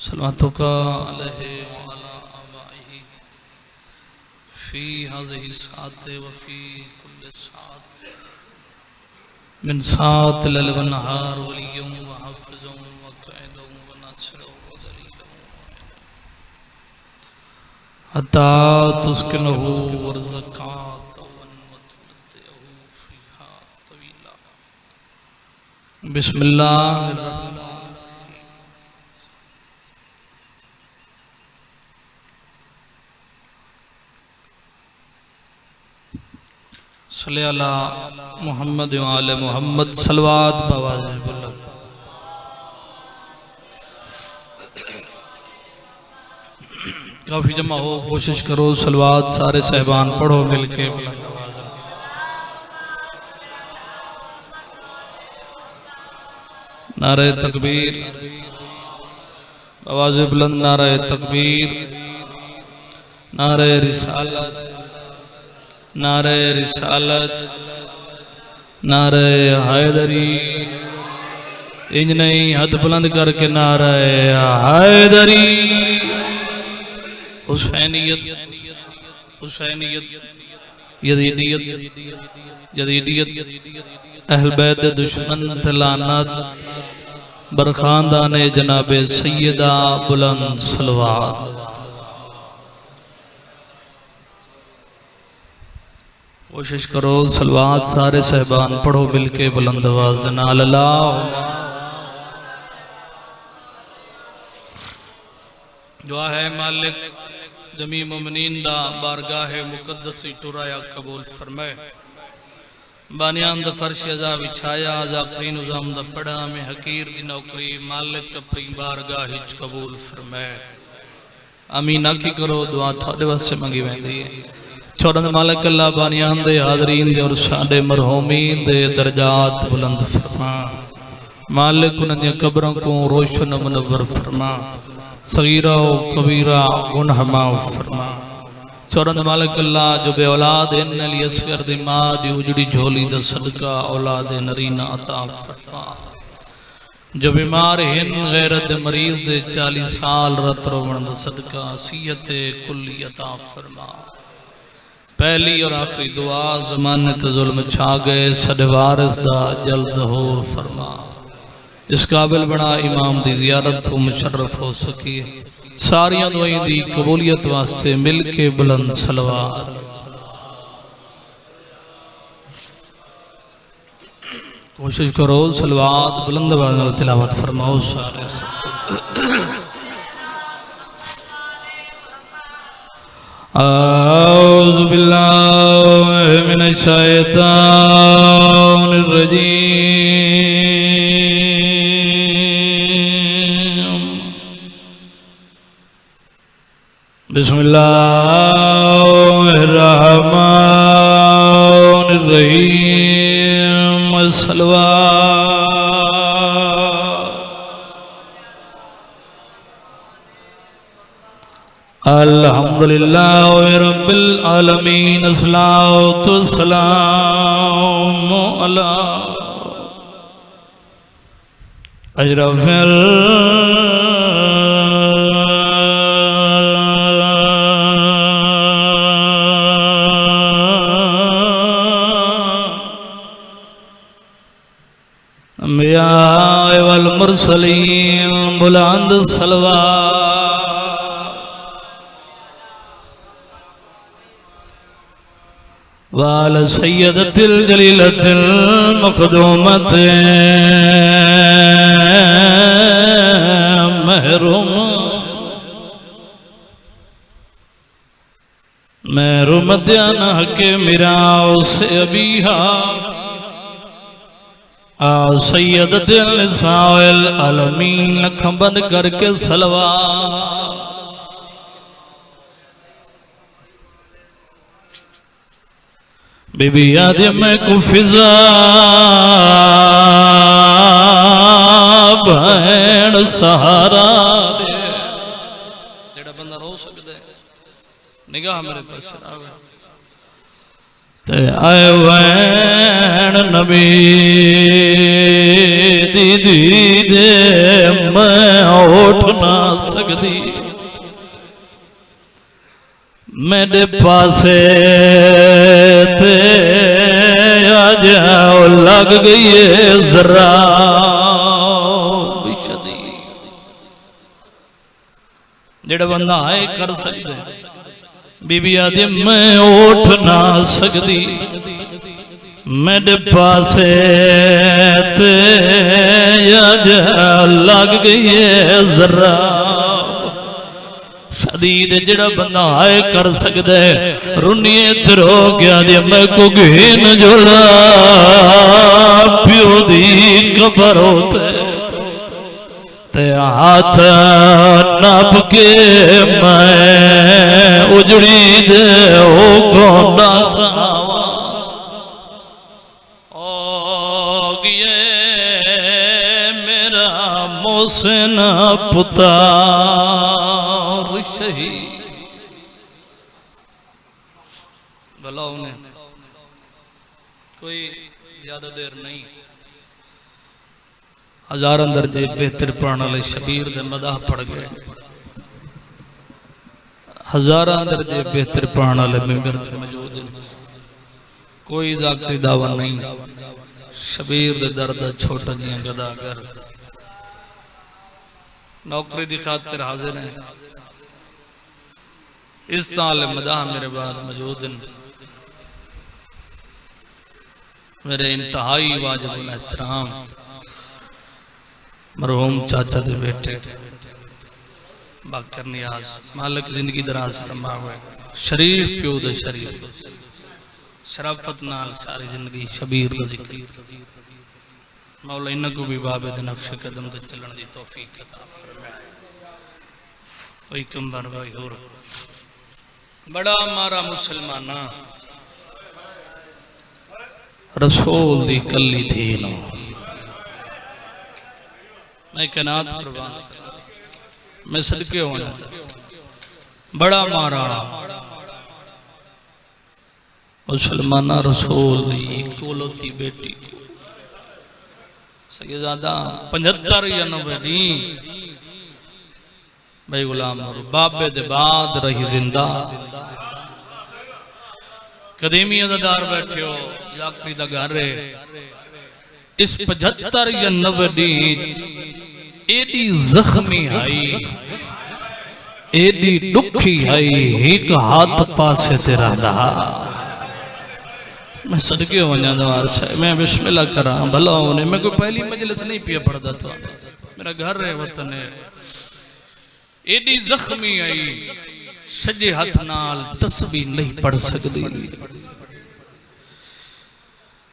सलातुका अलैहि व अला आबाइही फी हाज़िही सात व फी कुल्लि सात मिन सात लैल व नहार वलिय्युम व हाफ़िज़ुम व क़ाइदुम व नासिरुम व दलीलुम हत्ता तुस्किनुहु वरज़क़ातु व तुमत्तिउहु फ़ीहा तवीला। बिस्मिल्लाह। सल्ले अला मुहम्मद व आले मुहम्मद सलवात बवाज़िह बुलंद। काफ़ी जमा हो, कोशिश करो सलवात सारे सहबान पढ़ो मिलके बुलंद आवाज़ में। नारे तकबीर, आवाज़ बुलंद, नारे तकबीर, नारे रिसालत, नारे रिसालत, नारे हैदरी। इंज नहीं, हाथ बुलंद करके नारे हैदरी। हुसैनियत, हुसैनियत, यजीदियत, यजीदियत, अहल बैत दुश्मन लानत, बरखानदाने जनाबे सैयदा बुलंद सलवात। कोशिश करो सलवात सारे सहबान पढ़ो मिलके बुलंद आवाज़ में। अल्लाह दुआ है मालिक जमी मोमिनीन दा बारगाह मुकद्दस टुराया कबूल फरमाए। बानियान दा फर्श अज़ा बिछाया ज़ाकरीन उज़ाम दा पढ़ा में हकीर दी नौकरी मालिक अपनी बारगाह हिच कबूल फरमाए। आमीन आखी करो, दुआ थोड़े वास्ते मंगी वेंदी है। छोड़न मालिक अल्लाह बानियान दे हाज़रीन दे और साडे मरहूमीन दे दर्जात बुलंद फरमा। मालिक उन्हां दी कब्रों को रोशन मुनव्वर फरमा। सगीरा व कबीरा गुनाह माफ़ फरमा। छोड़न मालिक अल्लाह जो बे औलाद इन अली असगर दी मां दी उजड़ी झोली दा सदका औलाद नरीना अता फरमा। जो बीमार हिन गैरत मरीज दे 40 साल रत रोवण दा सदका सीयत कुल्ली अता फरमा। पहली और आखिरी दुआ ज़माने ते जुल्म छा गए सदे वारिस दा जल्द हो फरमा। इस काबिल बना इमाम दी ज़ियारत हो मुशर्रफ हो सकी। सारियां दुआएं दी कबूलियत वास्ते मिल के बुलंद सलवात। कोशिश करो सलवात बुलंद आवाज़ में तिलावत फरमाओ सारे। औज़ु बिल्लाहि मिनश शैतानिर रजीम। बिस्मिल्लाहिर रहमानिर रहीम। अल्हम्दुलिल्लाह रब्बिल आलमीन। अस्सलातु वस्सलामु अला अशरफिल अंबिया वल मुरसलीन। बुलंद सलवात वाल सय्यदतिल जलीलतिल मखदूमत महरूम महरूम मद्याना के मिराओ से अबीहा आ सय्यदतिल निसाइल आलमीन। लखम बंद करके सलवात। बीबी आदम को फिजा भैन सहारा जेड़ा बंदा रो सकदा है निगाह मेरे पास आवे ते आए वैन नबी दी दे मैं उठ ना सकदी। मेरे पासे ते आ जाओ लग गई है जरा जेड़ा बंदा आए कर सकते। बीबी आदि मैं उठ ना सकती मेरे पासे ते लग गई है जरा शदीद जेड़ा बंदा आए कर सकता है। रुनिए तिरो गया दे मैं को घेन जोला प्यो दी कबर होते ते हाथ नप के मैं उजड़ी दे ओ कौना सावा ओ गिए मेरा मोहसिन पुत्र शहीद भला उन्हें कोई ज्यादा देर नहीं हजार दर्जे बेहतर पढ़ने वाले शबीर दे मदाह पढ़ गए। हजार दर्जे बेहतर पढ़ने वाले मिंबर च मौजूद हैं। कोई जाकरी दावा नहीं। शबीर दे दर्द छोटा जिया गदागर नौकरी की खातिर हाजिर है। इस साल मदाह मेरे बाद मौजूद हैं। मेरे इंतहाई वाजिब एहतराम मरहूम चाचा दे बेटे बाकर नियाज मालिक जिंदगी दराज फरमावे। शरीफ प्यो दे शरीफ शराफत नाल सारी जिंदगी शबीर दा जिक्र मौला इन्हां को भी बाबे दे नक्श कदम ते चलण दी तौफीक अता फरमाए। कोई कंबर भाई होर बड़ा मारा मुसलमाना रसूल दी कली थी नो मैं कनात कुर्बान मैं सदके होना बड़ा मारा मुसलमाना रसूल दी इकलौती बेटी सैयदा 75 या 90 दी भाई गुलाम और बाबे दे बाद रही जिंदा कदीमी अदादार बैठे हो जाफरी दा घर है। इस 75 या 90 दी एडी जख्मी आई एडी दुखी आई एक हाथ पासे तेरा रहा मैं सदके हो जाना मैं बिस्मिल्लाह करा भला होने मैं कोई पहली मजलिस नहीं पिया पड़ता था मेरा घर है वतन है। एडी जख्मी आई सजे हाथ नाल तस्बीह नहीं पढ़ सकती।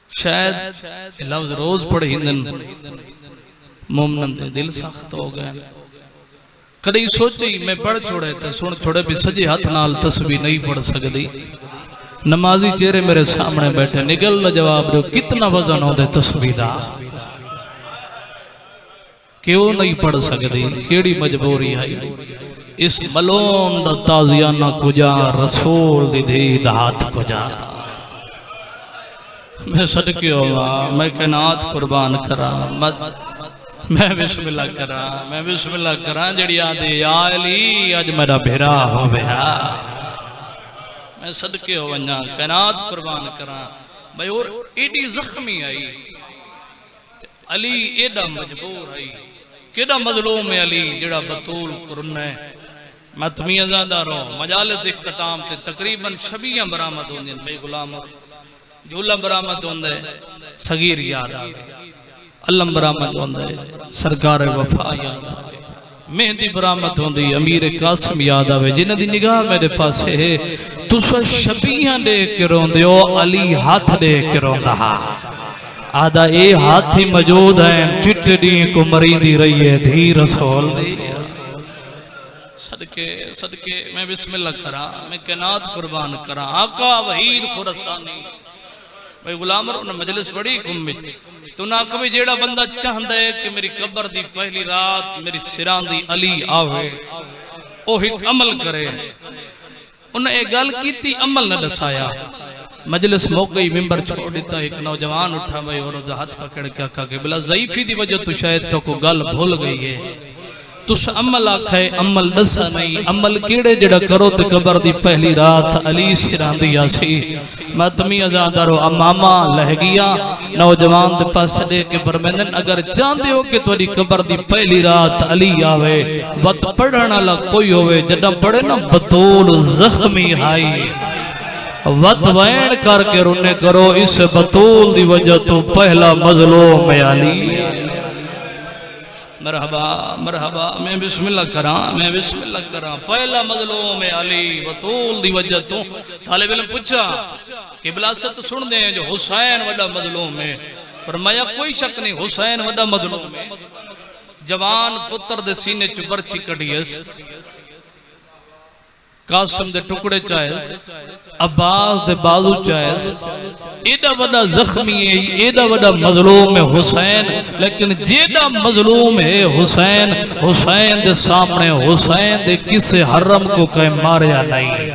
शायद लफ्ज रोज पढ़ी मोमनन दे दिल सख्त हो गए। कदी सोची मैं पढ़ छोड़े तो सुन छोड़े भी सजे हाथ नाल तस्बीह नहीं पढ़ सकती। नमाजी चेहरे मेरे सामने बैठे निगल न जवाब दो कितना वजन होते तस्बीह दा क्यों नहीं पढ़ सकती केड़ी मजबूरी आई। इस मलोम दा ताजियाना कुजा रसूल दी धी दा हाथ कुजा मैं सदके होवा मैं कनात कुर्बान करा मैं बिस्मिल्लाह करा जड़ी आदे या अली अज मेरा भेरा हो गया मैं सदके हो वना कनात कुर्बान करा भाई और एडी जख्मी आई अली एडा मजबूर आई केडा मजलूम है अली जेड़ा बतूल कुरन है मतमिया ज़्यादा रो मजालिस इख्तिताम ते तकरीबन शबियां बरामद होंदी भाई गुलाम झूला बरामद होंदा है सगीर याद आ अलम बरामद होंदा है सरकार वफा याद आ मेहंदी बरामद होंदी अमीर कासिम याद आवे जिन्हां दी निगाह मेरे पासे है तुसा शबियां दे के रोंदे हो अली हाथ दे के रोंदा आदा ए हाथ ही मौजूद है चिट्टी को मरीदी रही है धी रसूल सदके सदके मैं बिस्मिल्लाह करा मैं कनात कुर्बान करा आका वहीद खुरसानी भाई गुलाम ने मजलिस बड़ी घूमी तू ना कभी जेड़ा बंदा चाहता है कि मेरी कब्र दी पहली रात मेरी सिरां दी अली आवे ओ एक अमल करे उन्हें एक गल की अमल न दसाया मजलिस मुक गई मिंबर छोड़ दिता एक नौजवान उठा भाई और हाथ पकड़ के आखा के बिला ज़ईफी दी वजह तो शायद तो को गल भूल गई है तुस अमल आखे अमल दसा नहीं अमल केड़े जड़ा करो ते कबर दी पहली रात अली सिरांदी आसी मतमी अजादारो अमामा लह गया नौजवान दे पास दे के फरमांदन अगर चाहते हो कि तुम्हारी कबर दी पहली रात अली आवे वत पढ़न वाला कोई होवे जड़ा पढ़े ना बतूल जख्मी हाई वत वैन करके रोने करो इस बतूल दी वजह तो पहला मजलूम अली मरहबा मरहबा मैं बिस्मिल्लाह करा पहला मजलूम अली बतूल दी वजह तो तालिब इल्म पूछा किबला से तो सुन दे जो हुसैन वड़ा मजलूम है फरमाया कोई शक नहीं हुसैन वड़ा मजलूम है जवान पुत्र दे सीने च बरछी कढीस कासिम दे टुकड़े चाहेस अब्बास दे बाजू चाहेस एडा वड़ा जख्मी है एडा वड़ा मजलूम है हुसैन लेकिन जेडा मजलूम है हुसैन हुसैन दे सामने हुसैन दे किसे हरम को कह मारया नहीं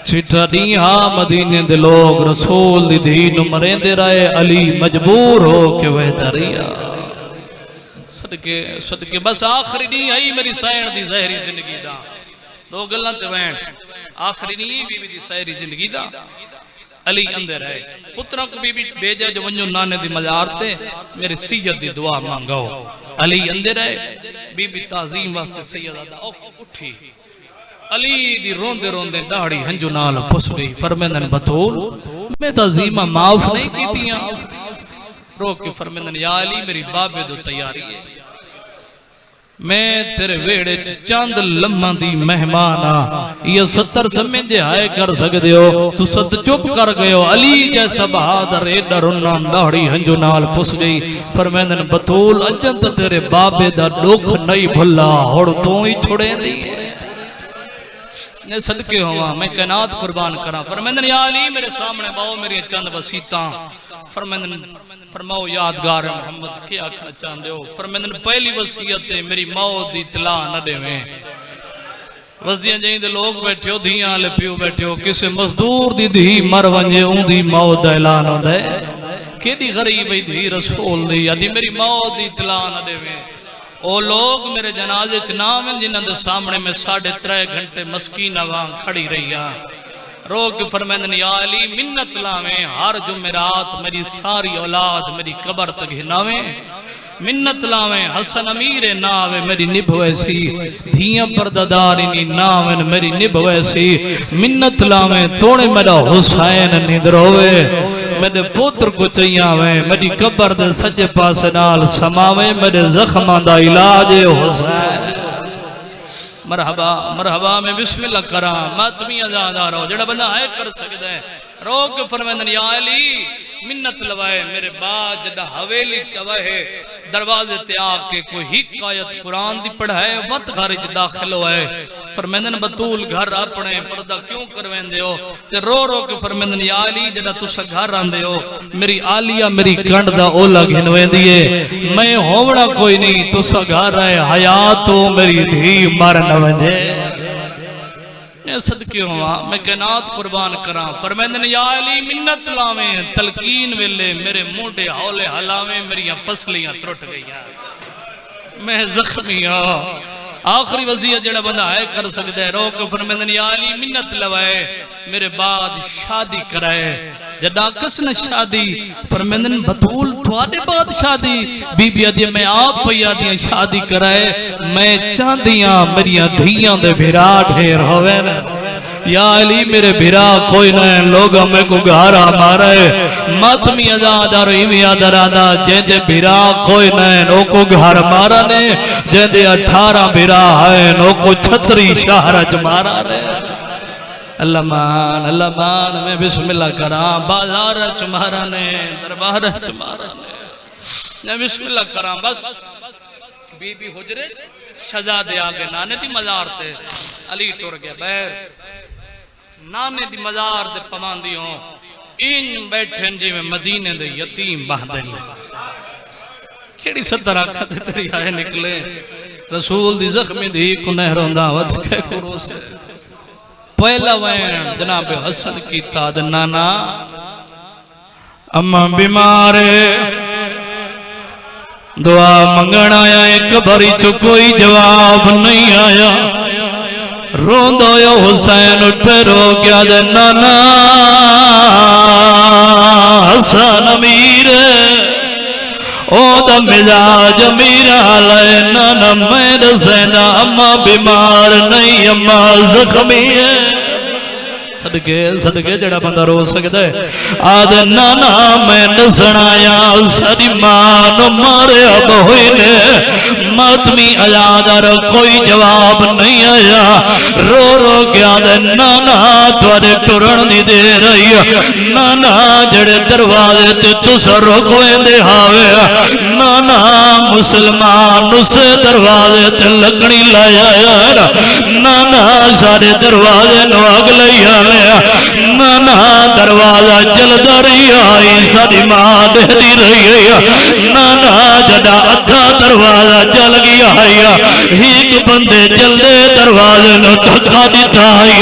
चिट्ठा दिया मदीने दे लोग रसूल दी धी नु मरेंदे रहे अली मजबूर हो के वह दरिया सदके सदके बस आखिरी दी आई मेरी सैन दी ज़हरी जिंदगी दा दो गल्लां ते वैन आखिरी नी बीबी दी सारी जिंदगी दा अली अंदर है पुत्रा को बीबी भेजा जो वन्यो नाने दी मजार ते मेरे सैयद दी दुआ मांगो अली अंदर है बीबी ताजीम वास्ते सैयद दा उठी अली दी रोंदे रोंदे दाढ़ी हंजू नाल पुस गई फरमांदन बतूल मैं ताजीमा माफ नहीं कीतियां रो के फरमांदन या अली मेरी बाबे दो तैयारी है मैं तेरे वेड़े चंद लम्हा दी मेहमान आ ये 70 समझे हाय कर सकते हो तू सत चुप कर गयो अली जैसा बहादुर एडा रोना दाढ़ी हंजू नाल पुस गई फरमांदन बतूल अजन तो तेरे बाबे दा दुख नहीं भुला हुण तू ही छुड़े दी ने सदके होवा मैं कायनात कुर्बान करा फरमांदन या अली मेरे सामने बाओ मेरी चंद वसीता फरमांदन फरमाओ यादगार मोहम्मद क्या आखना चाहते हो फरमांदन पहली वसीयत है मेरी मौत दी इतला न देवे वसदियां जई दे लोग बैठे हो धियां ले पियो बैठे हो किसे मजदूर दी धी मर वंजे उंदी मौत दा ऐलान होंदा है केडी गरीब है धी रसूल दी यदि मेरी मौत दी इतला न देवे ओ लोग मेरे जनाजे च ना आवन जिन्हां दे सामने मैं 3.5 घंटे मस्कीना वांग खड़ी रही हां रोक फरमांदन या अली मिन्नत लावे हर जुमेरात मेरी सारी औलाद मेरी कब्र तक हिलावे मिन्नत लावे हसन अमीर ना आवे मेरी निभ वैसी धियां पर्दादार नी ना आवे मेरी निभ वैसी मिन्नत लावे तोड़े मेरा हुसैन नींदर होवे मेरे पुत्र को चाहिए आवे मेरी कब्र दे सच्चे पास नाल समावे मेरे जख्मां दा इलाज हुसैन मरहबा मरहबा मैं बिस्मिल्लाह करा मातमी आजादार हो जड़ा बंदा है कर सकदा है रोक फरमांदन या अली मिन्नत लवाए मेरे बाद जदा हवेली चवाहे दरवाजे ते आके कोई हिकायत कुरान दी पढ़ाए वत घर च दाखिल होए फरमांदन बतूल घर अपने पर्दा क्यों करवेंदे हो ते रो रो के फरमांदन या अली जदा तुसा घर आंदे हो मेरी आलिया मेरी कंड दा ओला घिनवेंदी है मैं होवड़ा कोई नहीं तुसा घर आए हयात हो मेरी धी मर न वंदे सदके होवा मैं कायनात कुर्बान करा फरमांदन या अली मिन्नत लावे तलकीन वेले मेरे मोढे हौले हलावे मेरी पसलियां टुट गईयां मैं जख्मी हां आखिरी वसीयत जेड़ा बंदा है कर सकदा है रोक फरमांदन या अली मिन्नत लवाए मेरे बाद शादी कराए जदा कसन शादी फरमांदन बतूल तुहाडे बाद शादी बीबी आदि मैं आप भैया दी शादी कराए मैं चाहदियां मेरी धियां दे भिरा ढेर होवे न या अली मेरे भिरा कोई न लोग मैं को घारा मारे मातमी आजादार इवी आदरादा जेदे भिरा कोई न नो को घर मारा ने जेदे 18 भिरा है नो को छतरी शहर च मारा रे अल्लाह मान मैं बिस्मिल्लाह करा बाजार च मारा ने दरबार च मारा ने मैं बिस्मिल्लाह करा बस बीबी हुजरे शहजादे आगे नाने दी मजार ते अली टुर गया बैर नाने दी मजार दे पवांदी हो इन बैठन जिवें मदीने दे यतीम बहदे ने केड़ी 70 अखां ते तेरी आए निकले रसूल दी जख्मी दी को नहरोंदा वत के कुरोस पहला वैन जनाब हसन कीता दे नाना अम्मा बीमार दुआ मंगण आया एक बारी चो कोई जवाब नहीं आया। रोंदो यो हुसैन उठ रो गया दे नाना हसन अमीर ओदा मिजाज मीरा ले नाना मैं दसेना अम्मा बीमार नहीं अम्मा जख्मी है। सदके सदके जड़ा बंदा रो सकता है आद नाना मैं नसनाया सारी मां मारे अब हुए ने मातमी आजादार कोई जवाब नहीं आया। रो रो गया दे नाना तुरे टुरन दी दे रही नाना जड़े दरवाजे ते तुस रोकवेंदे हावे नाना मुसलमान उस दरवाजे ते लकड़ी लाया नाना सारे दरवाजे नु अग लई नाना दरवाजा जलदा रही आई सारी मां दहदी रही नाना जदा अद्धा दरवाजा जल गया है एक बंदे जल्दे दरवाजे नु धक्का दिता है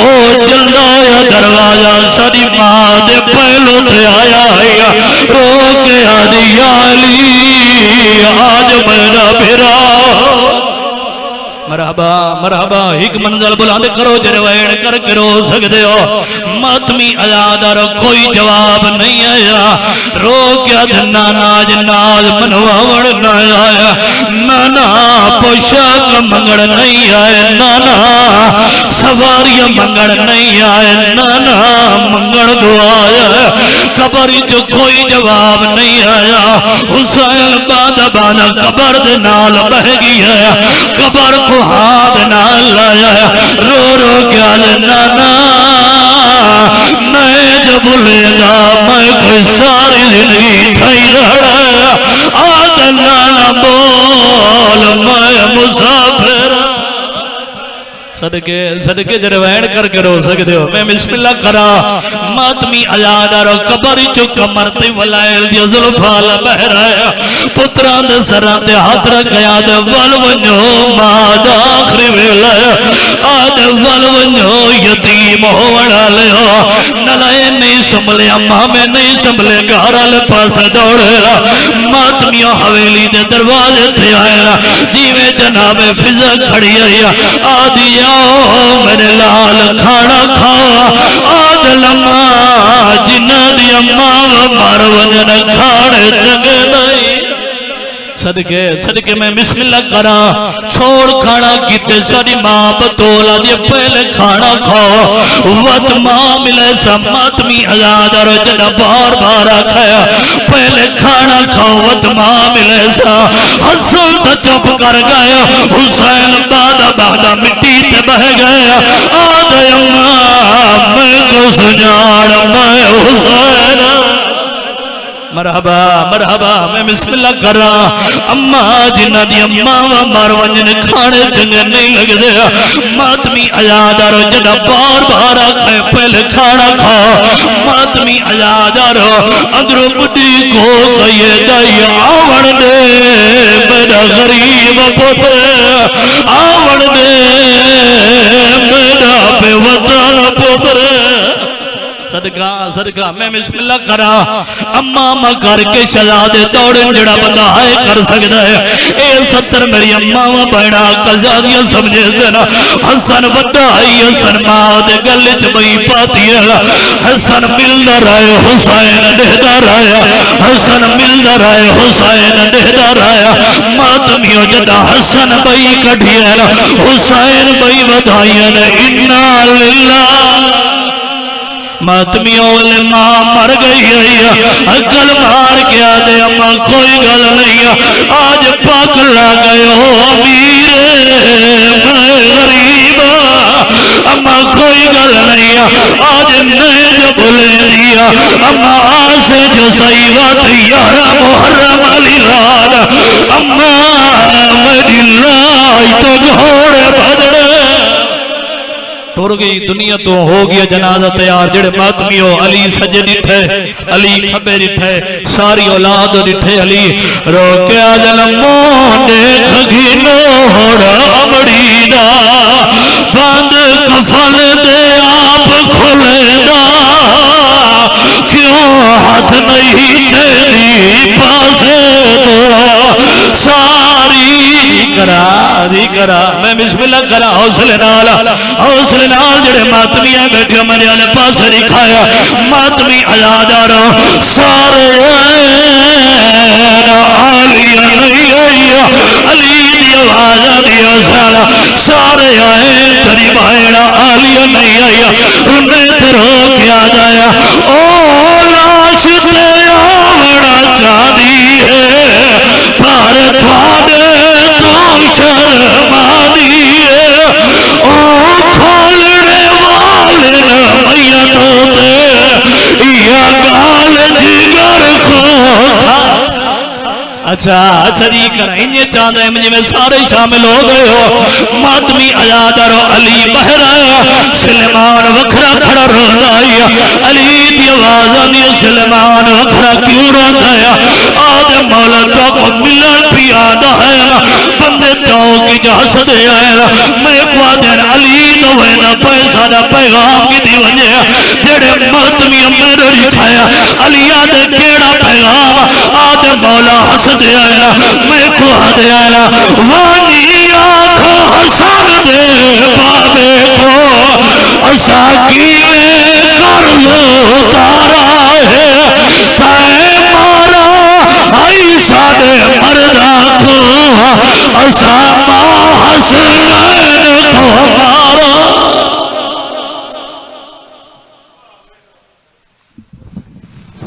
ओ जल्दा दरवाजा सारी मां दे पहलू ते आया है रो के आदि अली आज मेरा बेरा मरहबा मरहबा एक मंजल बुलंद करो जरवैन कर रो सकते हो मातमी आजादार कोई जवाब नहीं आया। रो क्या नाना नाज मनवावण न आया नाना पोशाक मंगण नहीं आए नाना सवारियां मंगण नहीं आए नाना मंगण दुआया कबर जो कोई जवाब नहीं आया। हुसैन बादा बादा कबर दे नाल बह गया कबर को हाथ ना लाया रो रो क्या नाना मैं जब भूलेगा मैं कोई सारी जिंदगी खाई रहा आद नाना बोल मैं मुसाफिर सदके सदके जरवैन करके रो सकते हो मैं बिस्मिल्लाह करा मातमी आजादार कबर चो कमर ते वलायल दी जुल्फा बह रहा पुत्रां दे सरां ते हाथ रखया दे वल वंजो मां दा आखिरी वेला आद वल वंजो यतीम होवण वाले हो नलाए नहीं संभले मामे नहीं संभले घर वाले पास दौड़ेला मातमियों हवेली दे दरवाजे ते आया जिवें जनाबे फिजा खड़ी आई आदि मेरे लाल खाना खाओ आदल जिन्ना दी अम्मा मर वजन खाने चंगे नहीं सदके सदके मैं बिस्मिल्लाह करा छोड़ खाना किते सारी मां बतौला दे पहले खाना खाओ वत मां मिले समातमी आजादार जड़ा बार बार आखया पहले खाना खाओ वत मां मिले सा हसन तो चुप कर गया हुसैन बादा बादा मिट्टी ते बह गया आद अम्मा मैं को सुजान मैं हुसैन मरहबा मरहबा मैं बिस्मिल्लाह करा अम्मा जिन्ना दी अम्मा मर वंजन खाने चंगे नहीं लगदे मातमी आजादार जड़ा बार बार आखे पहले खाना खाओ मातमी आजादार अंदरों बुढ़ी को कहिए दाई आवण दे मेरा गरीब पुत्र आवण दे मेरा बेवतन पुत्र सदका सदका मैं बिस्मिल्लाह करा अम्मा अम्मा करके शहजादे दौड़न जड़ा बंदा है कर सकता है ए 70 मेरी अम्मा बहना कजादियां समझे से ना हसन बड़ा है हसन मां दे गल च बई पाती है हसन मिलदा रहे हुसैन देदा रहे हसन मिलदा रहे हुसैन देदा रहे मातमियों जदा हसन बई कढिया हुसैन बई बधाइयां ने इन्ना लिल्लाह मातमियों वाले मां मर गई है अकल मार के आदे अम्मा कोई गल नहीं आज पग ला गए हो अमीर मैं गरीब अम्मा कोई गल नहीं आज नैन भुले दिया अम्मा आसे जो सही बात यार मुहर्रम वाली रात अम्मा मेरी लाई तो घोड़े भजड़े टुर गई दुनिया तो हो गया जनाजा तैयार जेड़े मातमियों अली सजे डिठे अली खबे डिठे सारी औलाद डिठे अली रोके जलमो देख घिनो अमड़ी दा बंद कफन दे आप खुले दा क्यों हाथ नहीं तेरी पासे तो सारी करा मैं बिस्मिल्लाह करा हौसले नाल जेड़े मातमी बैठे मेरे आले पासे दिखाया मातमी आजादार सारे आलिया नहीं आइया अली दी आवाज दिया सारा सारे आए तेरी भाईड़ा आलिया नहीं आइया उन्हें तेरो क्या जाया ओ लाश ते आवड़ा चाहती है पर थोड़े तो शर्मा दी है ओ खोलने वाले न मैया तो या गाल जिगर को अच्छा जी कराइए चाहते हैं मुझे सारे शामिल हो गए हो मातमी आजादार अली बहर आया सलेमान वखरा खड़ा रोंदा आया अली दी आवाज आनी सलेमान वखरा क्यों रोंदा आया आदे मौला तो को मिलन पिया दा है बंदे तो की जहाज दे आया मैं को दिन अली तो है ना पैसा दा पैगाम की दी वजह जेड़े मातमी मेरे दिखाया अली आदे केड़ा पैगाम आदे मौला हसन दे आया मैं को दे आया वानी आँख हसन दे बाबे को असा की में कर्ज तारा है तै मारा आई साडे मरदा को असा मां हसन को